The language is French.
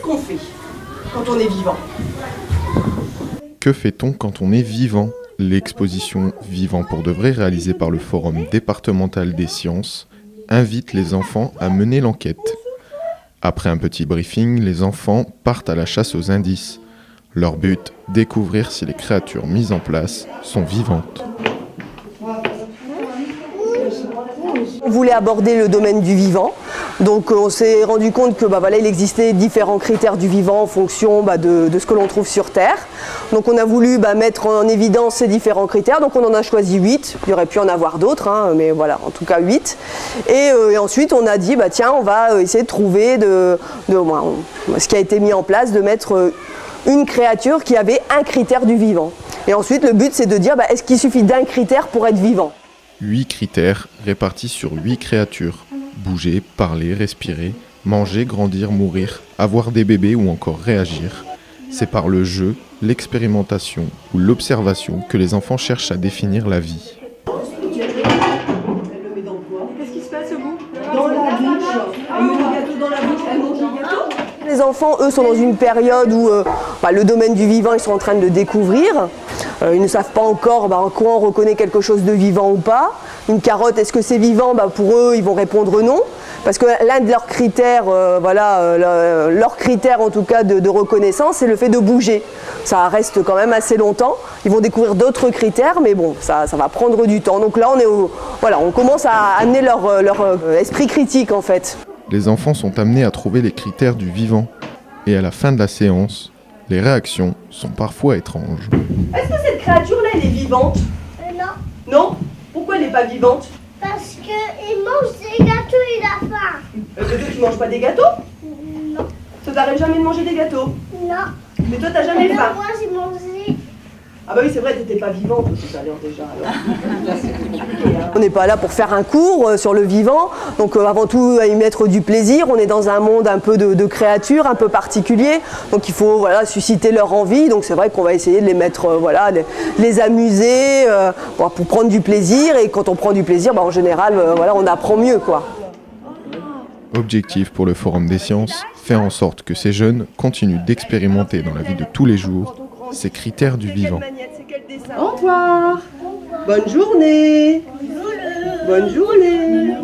qu'on fait quand on est vivant? Que fait-on quand on est vivant? L'exposition Vivant pour de vrai, réalisée par le Forum départemental des sciences, invite les enfants à mener l'enquête. Après un petit briefing, les enfants partent à la chasse aux indices. Leur but, découvrir si les créatures mises en place sont vivantes. On voulait aborder le domaine du vivant, donc on s'est rendu compte que il existait différents critères du vivant en fonction de ce que l'on trouve sur Terre. Donc on a voulu mettre en évidence ces différents critères, donc on en a choisi 8, il y aurait pu en avoir d'autres, mais voilà, en tout cas 8. Et ensuite on a dit, tiens, on va essayer de trouver ce qui a été mis en place, de mettre une créature qui avait un critère du vivant. Et ensuite le but c'est de dire, est-ce qu'il suffit d'un critère pour être vivant ? 8 critères répartis sur 8 créatures. Bouger, parler, respirer, manger, grandir, mourir, avoir des bébés ou encore réagir. C'est par le jeu, l'expérimentation ou l'observation que les enfants cherchent à définir la vie. Qu'est-ce qui se passe au bout ? Dans la bouche. Elle met le gâteau dans la bouche, elle mange le gâteau. Les enfants, eux, sont dans une période où le domaine du vivant, ils sont en train de le découvrir. Ils ne savent pas encore en quoi on reconnaît quelque chose de vivant ou pas. Une carotte, est-ce que c'est vivant ? Pour eux, ils vont répondre non. Parce que l'un de leurs critères, leur critère en tout cas de reconnaissance, c'est le fait de bouger. Ça reste quand même assez longtemps. Ils vont découvrir d'autres critères, mais bon, ça va prendre du temps. Donc là, on commence à amener leur esprit critique en fait. Les enfants sont amenés à trouver les critères du vivant. Et à la fin de la séance, les réactions sont parfois étranges. Est-ce que cette créature-là, elle est vivante ? Non, Non ? Pourquoi elle n'est pas vivante ? parce qu'il mange des gâteaux, il a faim. Bébé, tu manges pas des gâteaux ? Non, Ça t'arrive jamais de manger des gâteaux ? non. Mais toi, t'as jamais faim ? Moi, j'ai mangé. Ah oui, c'est vrai, t'étais pas vivante tout à l'heure déjà. On n'est pas là pour faire un cours sur le vivant, donc avant tout à y mettre du plaisir. On est dans un monde un peu de créatures, un peu particulier, donc il faut susciter leur envie. Donc c'est vrai qu'on va essayer de les mettre, les amuser pour prendre du plaisir. Et quand on prend du plaisir, en général, on apprend mieux, quoi. Objectif pour le Forum des sciences, faire en sorte que ces jeunes continuent d'expérimenter dans la vie de tous les jours ces critères du vivant. Au revoir. Bonne journée. Bonne journée.